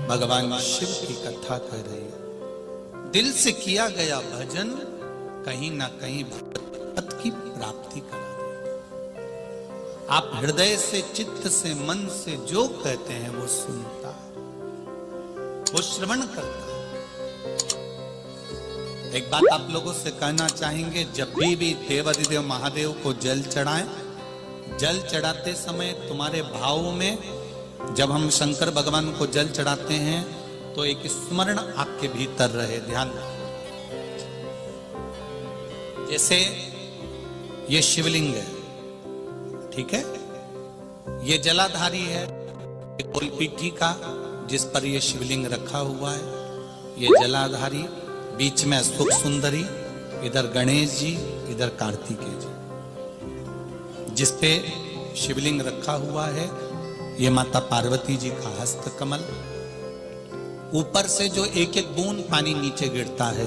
भगवान शिव की कथा कर रही है। दिल से किया गया भजन कहीं ना कहीं भगवत पद की प्राप्ति करा दे। आप हृदय से, चित्त से, मन से जो कहते हैं वो सुनता है, वो श्रवण करता है। एक बात आप लोगों से कहना चाहेंगे, जब भी देवाधिदेव महादेव को जल चढ़ाएं, जल चढ़ाते समय तुम्हारे भाव में, जब हम शंकर भगवान को जल चढ़ाते हैं तो एक स्मरण आपके भीतर रहे। ध्यान, जैसे ये शिवलिंग है, ठीक है, ये जलाधारी है, गोलपीठी का जिस पर ये शिवलिंग रखा हुआ है, ये जलाधारी, बीच में सुख सुंदरी, इधर गणेश जी, इधर कार्तिकेय जी, जिस पे शिवलिंग रखा हुआ है, ये माता पार्वती जी का हस्त कमल। ऊपर से जो एक एक बूंद पानी नीचे गिरता है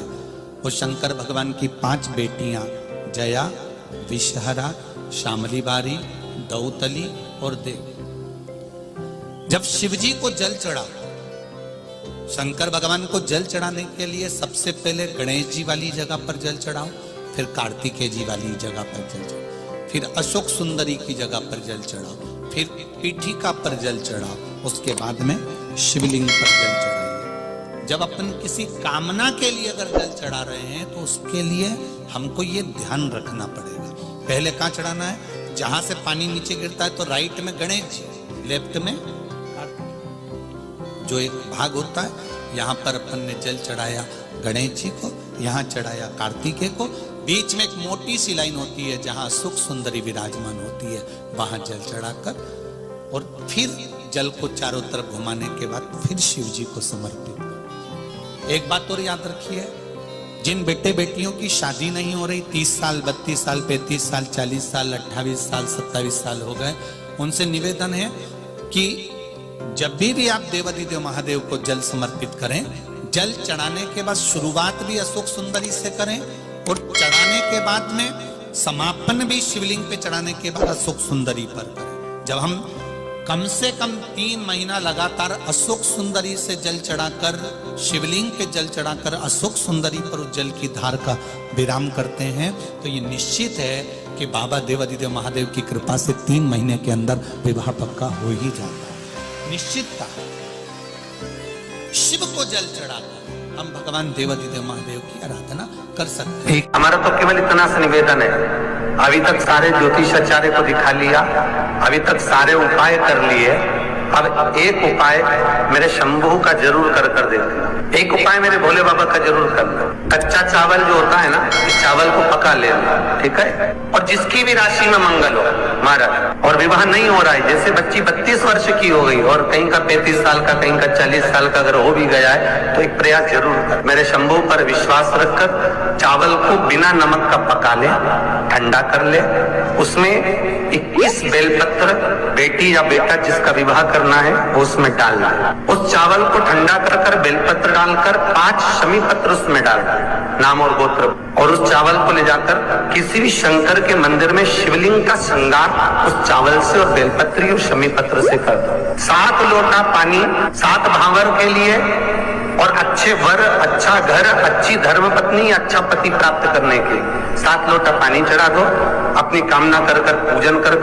वो शंकर भगवान की 5 बेटियां, जया, विषहरा, शामली बारी, दौतली और देव। जब शिवजी को जल चढ़ा, शंकर भगवान को जल चढ़ाने के लिए सबसे पहले गणेश जी वाली जगह पर जल चढ़ाओ, फिर कार्तिकेय जी वाली जगह पर जल चढ़ाओ, फिर अशोक सुंदरी की जगह पर जल चढ़ाओ, फिर पीठिका पर जल चढ़ाओ, उसके बाद में शिवलिंग पर जल चढ़ाइए। जब अपन किसी कामना के लिए अगर जल चढ़ा रहे हैं तो उसके लिए हमको ये ध्यान रखना पड़ेगा। पहले कहाँ चढ़ाना है? जहां से पानी नीचे गिरता है तो राइट में गणेश जी, लेफ्ट में जो एक भाग होता है, यहाँ पर अपन ने जल चढ़ाया गणेश जी को, यहाँ चढ़ाया कार्तिकेय को, बीच में एक मोटी सी लाइन होती है जहां सुख सुंदरी विराजमान होती है, वहां जल चढ़ाकर और फिर जल को चारों तरफ घुमाने के बाद फिर शिव जी को समर्पित करो। एक बात और याद रखिए, जिन बेटे बेटियों की शादी नहीं हो रही, 30 साल, 32 साल, 35 साल, 40 साल, 28 साल, 27 साल हो गए, उनसे निवेदन है कि जब भी आप देवाधिदेव महादेव को जल समर्पित करें, जल चढ़ाने के बाद शुरुआत भी अशोक सुंदरी से करें और चढ़ाने के बाद में समापन भी शिवलिंग पे चढ़ाने के बाद अशोक सुंदरी पर करें। जब हम कम से कम 3 महीना लगातार अशोक सुंदरी से जल चढ़ाकर, शिवलिंग पे जल चढ़ाकर अशोक सुंदरी पर उस जल की धार का विराम करते हैं तो ये निश्चित है कि बाबा देवाधिदेव महादेव की कृपा से 3 महीने के अंदर विवाह पक्का हो ही जाता है। निश्चितता। शिव को जल चढ़ाकर हम भगवान देवाधिदेव महादेव की आराधना कर सकते हैं। हमारा तो केवल इतना सा निवेदन है, अभी तक सारे ज्योतिषाचार्य को दिखा लिया, अभी तक सारे उपाय कर लिए, अब एक उपाय मेरे शंभू का जरूर कर देते। एक उपाय मेरे भोले बाबा का जरूर करना। कच्चा चावल जो होता है ना, इस चावल को पका लेना, ठीक है, और जिसकी भी राशि में मंगल हो महाराज, और विवाह नहीं हो रहा है, जैसे बच्ची 32 वर्ष की हो गई और कहीं का 35 साल का, कहीं का 40 साल का अगर हो भी गया है तो एक प्रयास जरूर कर। मेरे शंभू पर विश्वास रखकर चावल को बिना नमक का पका ले, ठंडा कर ले, उसमें 21 बेलपत्र बेटी या बेटा जिसका विवाह करना है वो उसमें डालना। उस चावल को ठंडा कर बेलपत्र डालकर 5 शमी पत्र उसमें डालना, नाम और गोत्र, और उस चावल को ले जाकर किसी भी शंकर के मंदिर में शिवलिंग का श्रृंगार उस चावल से और बेलपत्री और शमी पत्र से कर दो। 7 लोटा पानी 7 भावर के लिए और अच्छे वर, अच्छा घर, अच्छी धर्म पत्नी, अच्छा पति प्राप्त करने के 7 लोटा पानी चढ़ा दो। अपनी कामना कर पूजन कर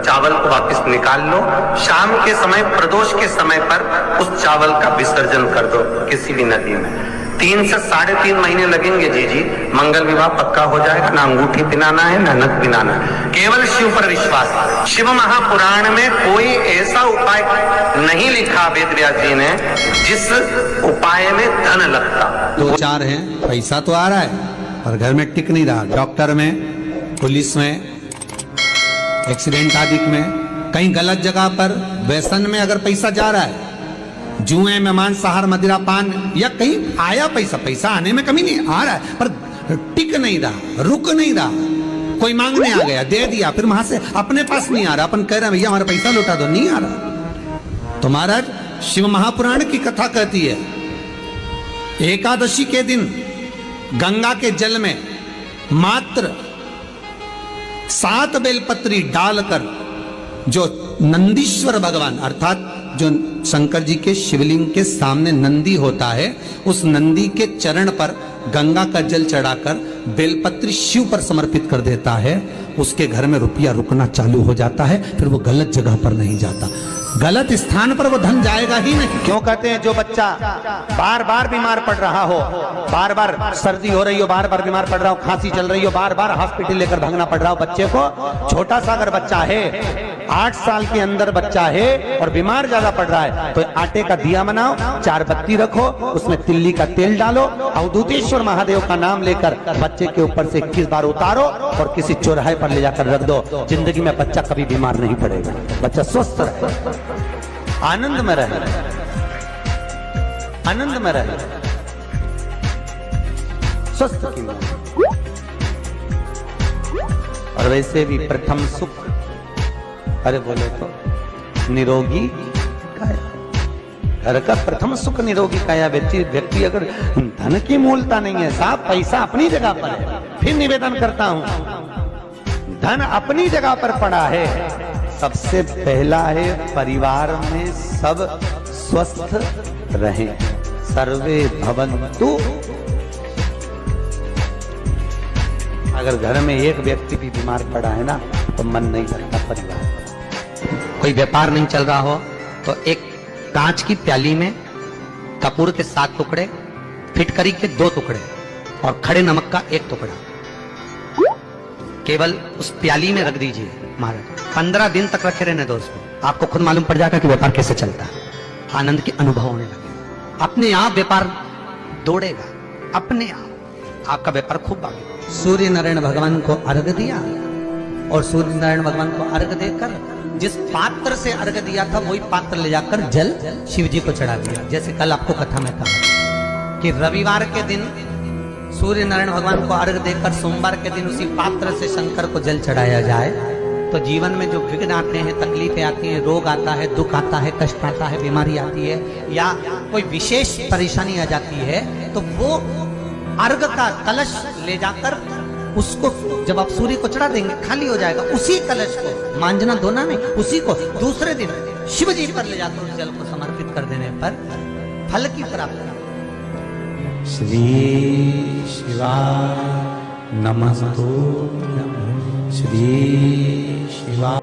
चावल को वापस निकाल लो। शाम के समय, प्रदोष के समय पर उस चावल का विसर्जन कर दो किसी भी नदी में। 3 से 3.5 महीने लगेंगे जी, मंगल विवाह पक्का हो जाएगा। ना अंगूठी पिनाना है, ना नथ पिनाना है, केवल शिव पर विश्वास। शिव महापुराण में कोई ऐसा उपाय नहीं लिखा वेद व्यास जी ने जिस उपाय में धन लगता। 2-4 हैं, पैसा तो आ रहा है पर घर में टिक नहीं रहा। डॉक्टर में, पुलिस में, एक्सीडेंट आदि में, कहीं गलत जगह पर, व्यसन में अगर पैसा जा रहा है, जुए में, मांसाहार, मदिरा पान, या कहीं आया पैसा आने में कमी नहीं, आ रहा है पर टिक नहीं रहा, रुक नहीं रहा। कोई मांगने आ गया, दे दिया, फिर वहां से अपने पास नहीं आ रहा, अपन कह रहे हैं भैया हमारा पैसा लौटा दो, नहीं आ रहा। तो महाराज शिव महापुराण की कथा कहती है, एकादशी के दिन गंगा के जल में मात्र 7 बेलपत्री डालकर जो नंदीश्वर भगवान अर्थात जो शंकर जी के शिवलिंग के सामने नंदी होता है, उस नंदी के चरण पर गंगा का जल चढ़ाकर बेलपत्री शिव पर समर्पित कर देता है, उसके घर में रुपया रुकना चालू हो जाता है, फिर वो गलत जगह पर नहीं जाता, गलत स्थान पर वो धन जाएगा ही नहीं। क्यों कहते हैं जो बच्चा बार बार बीमार पड़ रहा हो, बार बार सर्दी हो रही हो, बार बार बीमार पड़ रहा हो, खांसी चल रही हो, बार बार हॉस्पिटल लेकर भागना पड़ रहा हो बच्चे को, छोटा सा अगर बच्चा है 8 साल के अंदर बच्चा है और बीमार ज्यादा पड़ रहा है, तो आटे का दिया बनाओ, 4 बत्ती रखो, उसमें तिल्ली का तेल डालो, अवधूतेश्वर महादेव का नाम लेकर बच्चे के ऊपर से 21 बार उतारो और किसी चौराहे पर ले जाकर रख दो। जिंदगी में बच्चा कभी बीमार नहीं पड़ेगा, बच्चा स्वस्थ रहे, आनंद में रहे, आनंद में रहे, स्वस्थ की मौत। और वैसे भी प्रथम सुख, अरे बोले तो निरोगी काया, घर का प्रथम सुख निरोगी काया। व्यक्ति अगर धन की मूलता नहीं है, साहब पैसा अपनी जगह पर है, फिर निवेदन करता हूं, धन अपनी जगह पर पड़ा है, सबसे पहला है परिवार में सब स्वस्थ रहें, सर्वे भवन्तु। अगर घर में एक व्यक्ति भी बीमार पड़ा है ना तो मन नहीं लगता परिवार। कोई व्यापार नहीं चल रहा हो तो एक कांच की प्याली में कपूर के 7 टुकड़े, फिटकरी के 2 टुकड़े और खड़े नमक का 1 टुकड़ा केवल उस प्याली में रख दीजिए महाराज। 15 दिन तक रखे रहने दो उसको, आपको खुद मालूम पड़ जाएगा कि व्यापार कैसे चलता है, आनंद के अनुभव होने लगे, अपने आप व्यापार दौड़ेगा, अपने आप आपका व्यापार खूब आगे। सूर्य नारायण भगवान को अर्घ दिया और सूर्य नारायण भगवान को अर्घ देकर जिस पात्र से अर्घ दिया था वही पात्र ले जाकर जल शिव जी को चढ़ा दिया। जैसे कल आपको कथा में कहा कि रविवार के दिन सूर्य नारायण भगवान को अर्घ देकर सोमवार के दिन उसी पात्र से शंकर को जल चढ़ाया जाए तो जीवन में जो विघ्न आते हैं, तकलीफें आती हैं, रोग आता है, दुख आता है, कष्ट आता है, बीमारी आती है या कोई विशेष परेशानी आ जाती है, तो वो अर्घ का कलश ले जाकर उसको जब आप सूर्य को चढ़ा देंगे खाली हो जाएगा, उसी कलश को मांझना धोना नहीं, उसी को दूसरे दिन शिव जी पर ले जाकर उस जल को समर्पित कर देने पर फल की प्राप्ति। श्री शिवाय नमस्तु, श्री शिवाय।